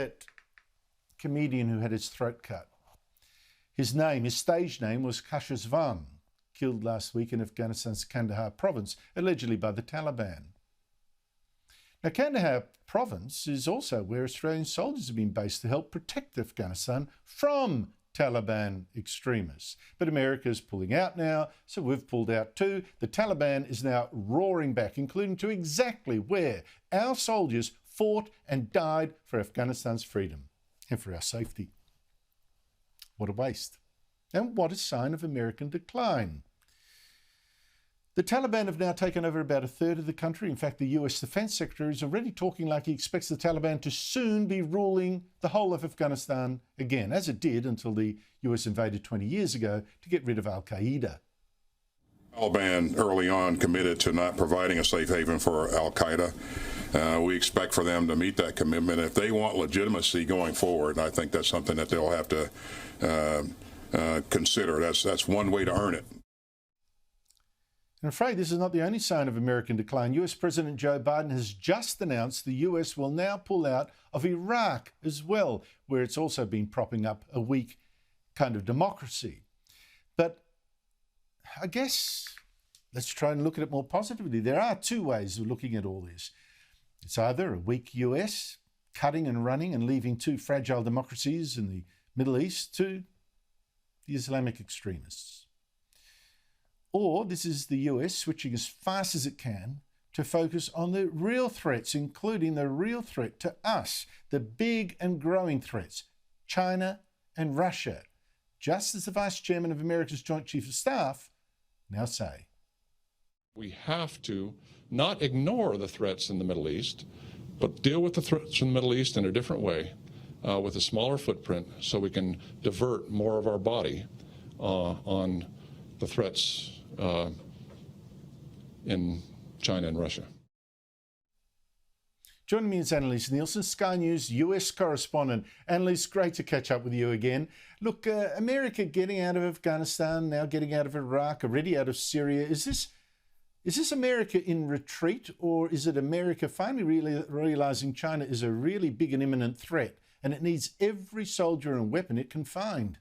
That comedian who had his throat cut. His stage name was Khashoggi, killed last week in Afghanistan's Kandahar province, allegedly by the Taliban. Now, Kandahar province is also where Australian soldiers have been based to help protect Afghanistan from Taliban extremists. But America is pulling out now, so we've pulled out too. The Taliban is now roaring back, including to exactly where our soldiers fought and died for Afghanistan's freedom and for our safety. What a waste. And what a sign of American decline. The Taliban have now taken over about a third of the country. In fact, the US Defense Secretary is already talking like he expects the Taliban to soon be ruling the whole of Afghanistan again, as it did until the US invaded 20 years ago to get rid of Al-Qaeda. Taliban early on committed to not providing a safe haven for Al-Qaeda. We expect for them to meet that commitment. If they want legitimacy going forward, I think that's something that they'll have to consider. That's one way to earn it. I'm afraid this is not the only sign of American decline. US President Joe Biden has just announced the US will now pull out of Iraq as well, where it's also been propping up a weak kind of democracy. But I guess let's try and look at it more positively. There are two ways of looking at all this. It's either a weak US cutting and running and leaving two fragile democracies in the Middle East to the Islamic extremists. Or this is the US switching as fast as it can to focus on the real threats, including the real threat to us, the big and growing threats, China and Russia, just as the Vice Chairman of America's Joint Chief of Staff now say. We have to not ignore the threats in the Middle East, but deal with the threats in the Middle East in a different way, with a smaller footprint, so we can divert more of our body on the threats in China and Russia. Joining me is Annelise Nielsen, Sky News US correspondent. Annelise, great to catch up with you again. Look, America getting out of Afghanistan, now getting out of Iraq, already out of Syria. Is this America in retreat, or is it America finally realizing China is a really big and imminent threat and it needs every soldier and weapon it can find?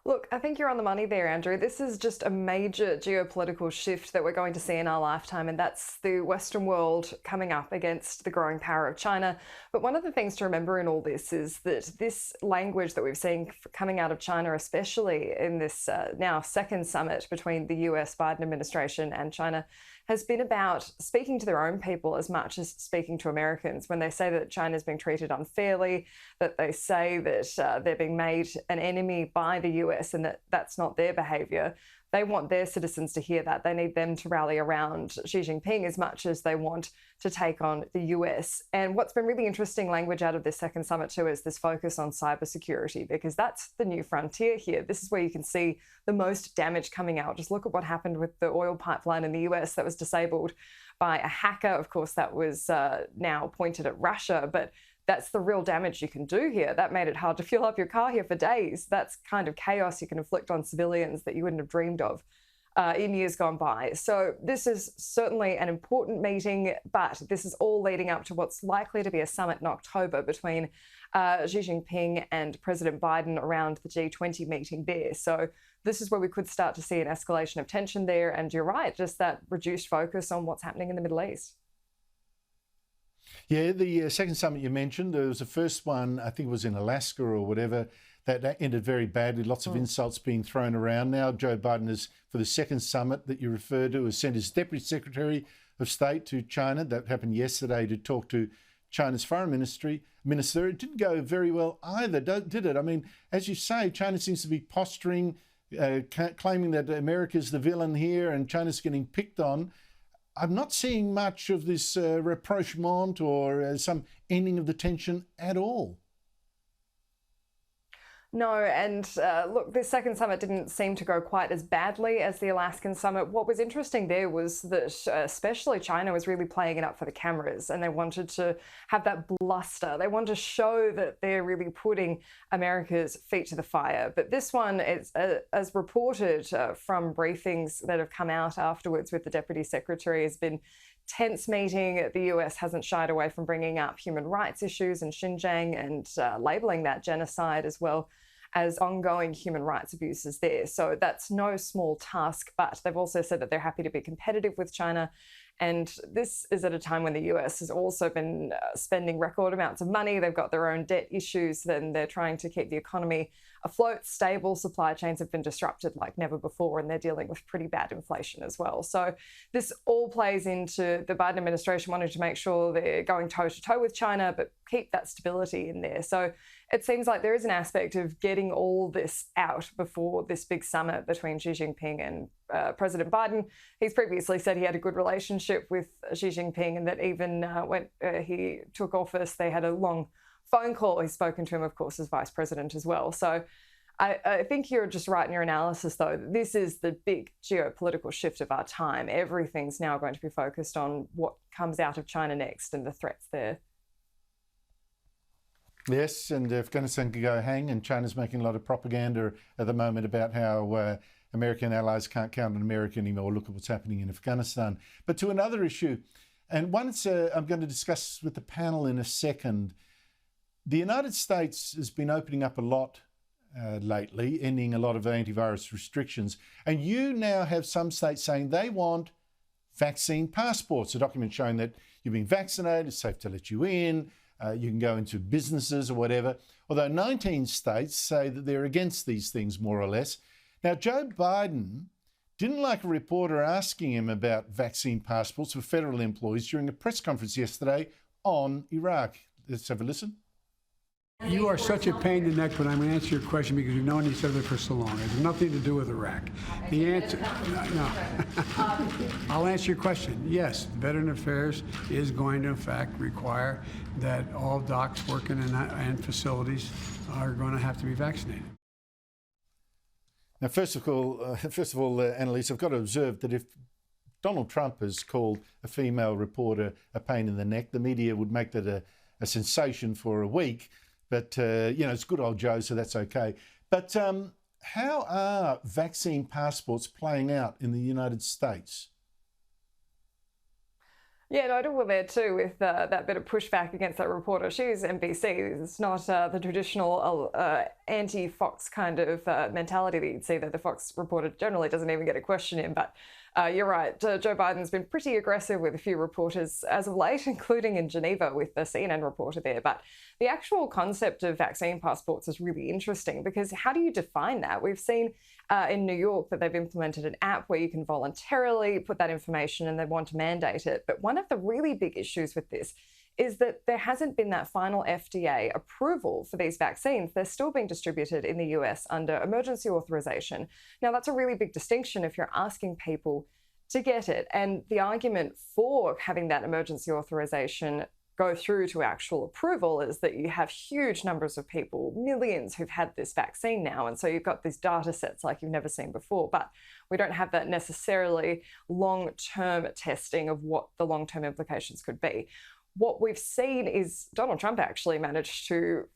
Look, I think you're on the money there, Andrew. This is just a major geopolitical shift that we're going to see in our lifetime, and that's the Western world coming up against the growing power of China. But one of the things to remember in all this is that this language that we've seen coming out of China, especially in this now second summit between the US Biden administration and China, has been about speaking to their own people as much as speaking to Americans. When they say that China is being treated unfairly, that they say that they're being made an enemy by the US and that that's not their behaviour, they want their citizens to hear that. They need them to rally around Xi Jinping as much as they want to take on the US. And what's been really interesting language out of this second summit too is this focus on cybersecurity, because that's the new frontier here. This is where you can see the most damage coming out. Just look at what happened with the oil pipeline in the US that was disabled by a hacker. Of course, that was now pointed at Russia, but that's the real damage you can do here. That made it hard to fuel up your car here for days. That's kind of chaos you can inflict on civilians that you wouldn't have dreamed of in years gone by. So this is certainly an important meeting, but this is all leading up to what's likely to be a summit in October between Xi Jinping and President Biden around the G20 meeting there. So this is where we could start to see an escalation of tension there. And you're right, just that reduced focus on what's happening in the Middle East. Yeah, the second summit you mentioned, there was the first one, I think it was in Alaska or whatever, that ended very badly, lots of insults being thrown around. Now Joe Biden is, for the second summit that you referred to, has sent his Deputy Secretary of State to China. That happened yesterday, to talk to China's foreign minister. It didn't go very well either, did it? I mean, as you say, China seems to be posturing, claiming that America's the villain here and China's getting picked on. I'm not seeing much of this rapprochement or some ending of the tension at all. No, and look, this second summit didn't seem to go quite as badly as the Alaskan summit. What was interesting there was that especially China was really playing it up for the cameras, and they wanted to have that bluster. They wanted to show that they're really putting America's feet to the fire. But this one, is, as reported from briefings that have come out afterwards with the Deputy Secretary, has been tense meeting. The US hasn't shied away from bringing up human rights issues in Xinjiang and labelling that genocide as well as ongoing human rights abuses there. So that's no small task, but they've also said that they're happy to be competitive with China. And this is at a time when the US has also been spending record amounts of money. They've got their own debt issues. Then they're trying to keep the economy afloat, stable. Supply chains have been disrupted like never before, and they're dealing with pretty bad inflation as well. So this all plays into the Biden administration wanting to make sure they're going toe-to-toe with China, but keep that stability in there. So it seems like there is an aspect of getting all this out before this big summit between Xi Jinping and President Biden. He's previously said he had a good relationship with Xi Jinping, and that even when he took office, they had a long phone call. He's spoken to him, of course, as vice president as well. So I think you're just right in your analysis, though. This is the big geopolitical shift of our time. Everything's now going to be focused on what comes out of China next and the threats there. Yes, and Afghanistan can go hang, and China's making a lot of propaganda at the moment about how American allies can't count on America anymore. Look at what's happening in Afghanistan. But to another issue, and one I'm going to discuss with the panel in a second. The United States has been opening up a lot lately, ending a lot of antivirus restrictions. And you now have some states saying they want vaccine passports, a document showing that you've been vaccinated, it's safe to let you in, you can go into businesses or whatever. Although 19 states say that they're against these things, more or less. Now, Joe Biden didn't like a reporter asking him about vaccine passports for federal employees during a press conference yesterday on Iraq. Let's have a listen. You are such a pain in the neck, but I'm going to answer your question because we've known each other for so long. It has nothing to do with Iraq. The answer, no. I'll answer your question. Yes, Veteran Affairs is going to, in fact, require that all docs working and facilities are going to have to be vaccinated. Now, first of all, Annelise, I've got to observe that if Donald Trump has called a female reporter a pain in the neck, the media would make that a sensation for a week. But, it's good old Joe, so that's okay. But how are vaccine passports playing out in the United States? Yeah, notable there too with that bit of pushback against that reporter. She's NBC. It's not the traditional anti-Fox kind of mentality that you'd see that the Fox reporter generally doesn't even get a question in. But you're right, Joe Biden's been pretty aggressive with a few reporters as of late, including in Geneva with the CNN reporter there. But the actual concept of vaccine passports is really interesting because how do you define that? We've seen in New York that they've implemented an app where you can voluntarily put that information and they want to mandate it. But one of the really big issues with this is that there hasn't been that final FDA approval for these vaccines. They're still being distributed in the US under emergency authorization. Now, that's a really big distinction if you're asking people to get it. And the argument for having that emergency authorization go through to actual approval is that you have huge numbers of people, millions who've had this vaccine now. And so you've got these data sets like you've never seen before, but we don't have that necessarily long-term testing of what the long-term implications could be. What we've seen is Donald Trump actually managed to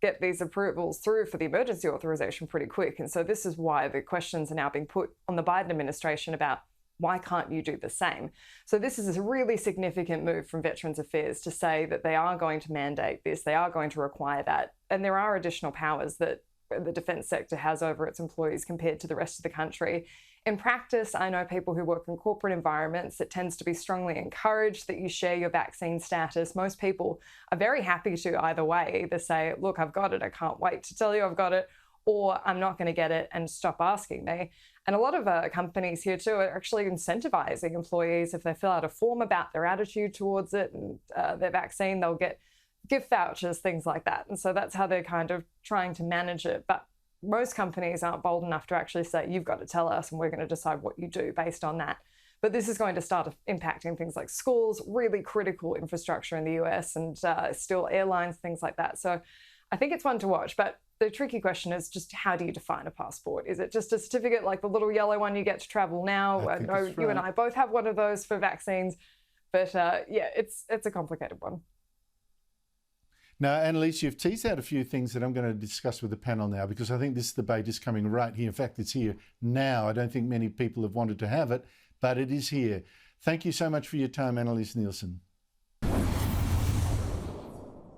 get these approvals through for the emergency authorization pretty quick. And so this is why the questions are now being put on the Biden administration about why can't you do the same? So this is a really significant move from Veterans Affairs to say that they are going to mandate this, they are going to require that. And there are additional powers that the defence sector has over its employees compared to the rest of the country. In practice, I know people who work in corporate environments, it tends to be strongly encouraged that you share your vaccine status. Most people are very happy to either way, either say, look, I've got it, I can't wait to tell you I've got it, or I'm not going to get it and stop asking me. And a lot of companies here too are actually incentivizing employees if they fill out a form about their attitude towards it and their vaccine, they'll get gift vouchers, things like that. And so that's how they're kind of trying to manage it. But most companies aren't bold enough to actually say, you've got to tell us and we're going to decide what you do based on that. But this is going to start impacting things like schools, really critical infrastructure in the US, and still airlines, things like that. So I think it's one to watch. But the tricky question is just how do you define a passport? Is it just a certificate like the little yellow one you get to travel now? I know you and I both have one of those for vaccines. But yeah, it's a complicated one. Now, Annelise, you've teased out a few things that I'm going to discuss with the panel now, because I think this debate is coming right here. In fact, it's here now. I don't think many people have wanted to have it, but it is here. Thank you so much for your time, Annelise Nielsen.